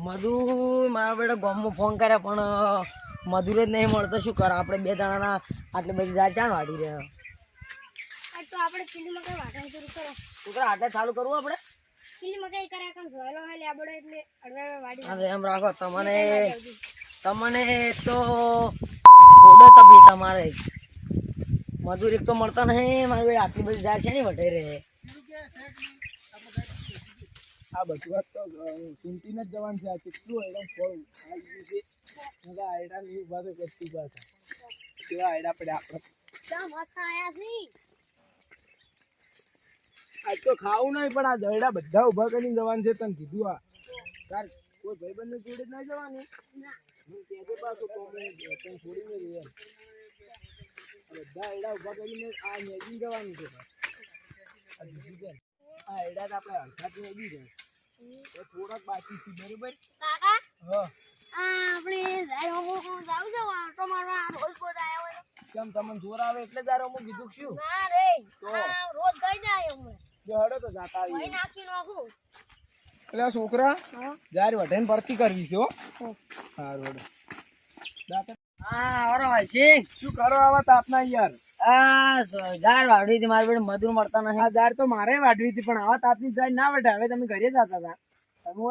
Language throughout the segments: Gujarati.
મધુ મારા બેટા ગામમાં ફોન કર્યા પણ મધુર જ નહીં મળતો. શું કરે આપણે બે જણાના આટલી બધી જાય ચાણ વાડી રહ્યા. તો આપણે કિલ્લી મકાઈ વાટવાનું શરૂ કરો. છોકરા આટલે ચાલુ કરવું આપણે. કિલ્લી મકાઈ કરે કામ સોયલો હે લેબડો એટલે અડવા વાડી. હા એમ રાખો તમને તો ભોડો તપી તમારે મજૂર એક તો મળતા નહીં. મારી બેટા આટલી બધી જાય છે ને વઢે રહે. આ બધી વાત તો ચિંતીને જ જવાનું છે. આ કેટલું આયડા ફળ આવી ગયું છે. આયડા ની ઉભા તો કરતી પાછા કેવા આયડા પડ્યા આપણે. તા મસ્ત આયા છે. આજ તો ખાવું નહીં પણ આ દરડા બધા ઉભા કરીને જવાનું છે. તને કીધું આ તાર કોઈ ભાઈબંધને જોડે જ નહીં જવાનું. હું કહેજે પાછું તને છોડીને રહ્યા બધા આયડા ઉભા કરીને આ મેગી જવાનું છે. આ બીજું છે આ આયડા તો આપણે હરખાથી મેગી છે. એ થોડાક બાકી છે બરોબર. કાકા હા આપણે જાવ છે વાટો મારવા રોજ બોજ આયા હોય. કેમ તમને જોર આવે એટલે જ આરો હું કીધું શું. ના રે તો રોજ ગઈ જાય હું જો હડો તો જાતા ભાઈ આવી. નાખી નાખું. એટલે છોકરા જ્યારે વઢેન ભરતી કરવી છે હો. સારું હડો દાતા હા બરાબર છે. શું કરો આવા તાપના યાર. ઝાડ વાવડી હતી મારી બેટા મજૂર મળતા નહીં. આ દાર તો મારે વાઢવી હતી પણ આવા તાપની જાય ના વઢે. હવે તમે ઘરે જતા હતા. તમે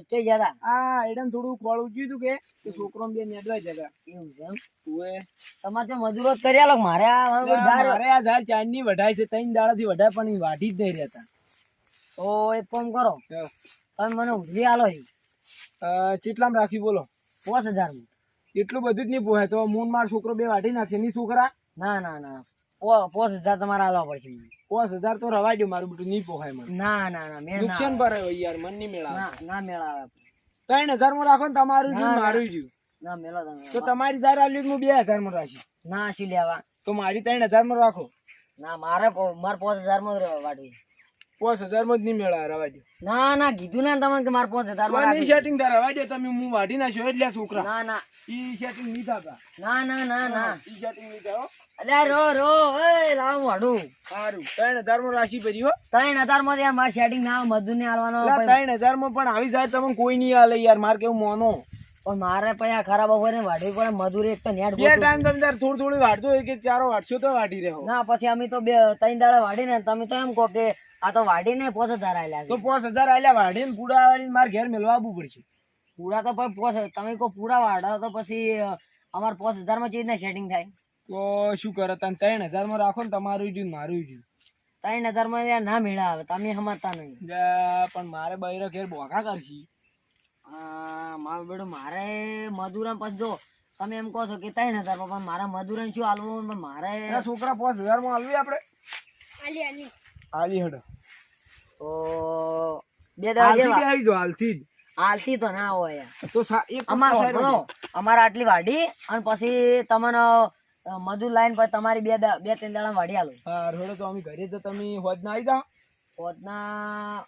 ચો જતા આ એડમ થોડું ખોળું ગયું હતું કે છોકરો બે નેડવા જતા. એવું છે એમ. ઓએ તમારે જો મજૂરો જ કર્યા લો. મારે મારે આ ઝાડ ચાંદની વઢાય છે. 3 દાડાથી વઢાય પણ ઈ વાઢી જ નહીં રહેતા. તો એક કામ કરો તમે મને ઉધરી આલો છે ચીટલામ રાખી બોલો. 5000 એટલું બધું જ નહીં પોહાય તો મૂન માર છોકરો બે વાઢી નાખશે ની છોકરા. ના ના ના 5000 તમારે આલવા પડશે મને. 5000 તો રવાઈ દો મારું બેટું નહીં પોહાય મને. ના ના ના મેળ ના નુકસાન પર યાર મન નહીં મેળાવે. ના ના મેળ આવે. 3000 માં રાખો ને તમારું ના, જ્યું ના. મારું જ્યું. ના મેળો તમે તો તમારી ધાર આલ્યું હું 2000 માં રાખી. ના શું લેવા. તો મારી 3000 માં રાખો. ના મારે મારે 5000 માં જ વાટવી. 5000 માં જ નહીં મેળા રવાઈ દો. ના ના કીધું ને તમને કે મારે 5000 માં નહીં રાખવી. સેટિંગ તાર રવાઈ દો. તમે હું વાઢી નાખ્યો એટલે છોકરા ના ના ઈ સેટિંગ નહીં થતા. ના ના ના ના ઈ સેટિંગ નહીં થાઓ. અલ્યા રો રો એ લાવ વાડું. સારું 3000 માં રાશી ભરી હો. 3000 માં યાર મારે સેટિંગ ના મજૂર ને આલવાનો. એટલે 3000 માં પણ આવી જાય તમને કોઈ નહીં આલે યાર. માર કેવું મોનો પણ મારે પછી આ ખરાબ હોય ને વાડવી પડે. મજૂર એક તો નેટ બે ટાઈમ તમે તાર થોડું થોડું વાઢજો. એક એક ચારો વાઢશો તો વાઢી રહ્યો. ના પછી અમે તો 3 દાડા વાડી ને તમે તો એમ કહો કે આ તો વાડી ને 5000 આલ્યા તો છે. 5000 આલ્યા વાઢીને પૂડા વાળીને માર ઘેર મેળવા આવવું પડશે. પૂરા તો પછી તમે કહો પૂરા વાડા તો પછી અમારે 5000 માં ચીજ ને સેટિંગ થાય. તો શું કરે તને 3000 માં રાખો ને તમારું જ્યું ને મારું જ્યું. 3000 માં યાર ના મેળા આવે. તમે સમજતા નહીં. પણ મારે બૈરો ઘેર બોકા કરશી. મારું બેડું મારે મજૂરન પછી જો તમે એમ કહો છો કે 3000 માં પણ મારા મજૂરન શું આલવું. પણ મારે આ છોકરા 5000 માં આલવી આપણે. આલી આલી આલી હડો તો 2 દાડા હાલથી જેવા બી આવી જો હાલથી જ. આલતી તો ના હોય યાર. તો એક અમારે સાંભળો, અમારે આટલી વાડી અને પછી તમને મજૂર લાઈન પર તમારી 2-3 દાડા વાડી આલું. હા રોડો તો અમે ઘરે તો તમે હોજ ના આવી જાઓ. પોતના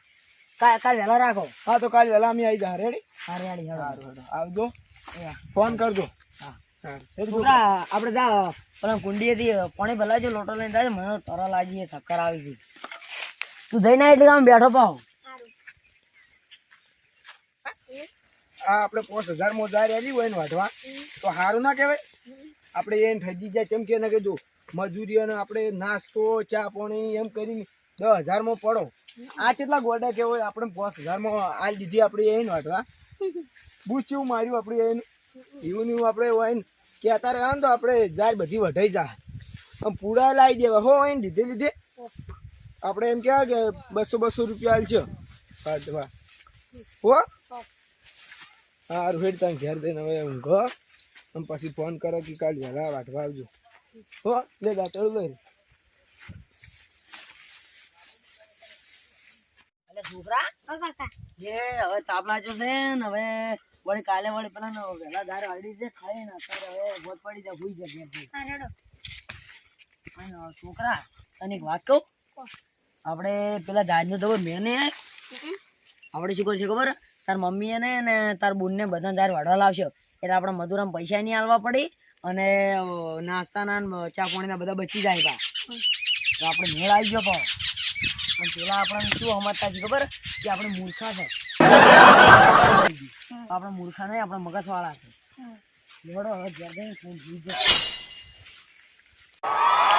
કાલ વહેલા રાખો. હા તો કાલ વહેલા અમે આવી જા. રેડી હારી હારું આવજો. ફોન કરજો. છોકરા આપડે જા પેલા કુંડીએથી પાણી ભલાજો લોટો લઈને જાય. મને તરા લાગી ચક્કર આવી છે. તું જઈને એટલે આમ બેઠો પાવ. આ આપણે 5000 માં જાય રેલી હોય ને વાઢવા તો સારું ના કહેવાય. આપણે એને ઠગી જાય કેમ કે જો મજૂરી અને આપણે નાસ્તો ચા પાણી એમ કરીને 10000 માં પડો. આ કેટલા ગોડા કેવાય આપણે 5000 માં આલ દીધી આપણે એને વાઢવા. બુચ એવું માર્યું આપણે એને એવું ને એવું આપણે હોય ને કહેતા રહ્યા ને તો આપણે જાય બધી વઢાઈ જાય. આમ પૂરા લાવી દેવા હો એને લીધે આપણે એમ કહેવાય કે 200 રૂપિયા હાલ છે વાઢવા હો. હારું હેડ તમે ઘેર દઈને હવે ઊંઘો અને પછી ફોન કરો કે કાલ વહેલા વાઢવા આવજો હો. લે દાંતળું લઈ એટલે છોકરા કાકા જે હવે તાપ લાગ્યો છે ને હવે વળી કાલે વળી પેલા વહેલા દાર વાડી છે ખાઈ ને અત્યારે હવે ભોત પડી જાય ભૂઈ જાય. હા રડો અને છોકરા તને એક વાત કહું. આપણે પેલા જહાજનો જબર મેળ નહીં આવે. આપણે શું કરશે ખબર. તાર મમ્મી ને તાર બુન ને બધા જાર વાળવા લાવશે એટલે આપણે મજૂરામ પૈસા નહીં આલવા પડી અને નાસ્તાના ચા પાણીના બધા બચી જાય. તો આપણે મેળ આવી ગયો પણ અને પેલા આપણને શું સમજતા છે ખબર કે આપણે મૂર્ખા છે આપણે મૂર્ખા નહીં આપણે મગજવાળા છે લેવડો હવે ઘેર જઈને ફોન જોઈ જાય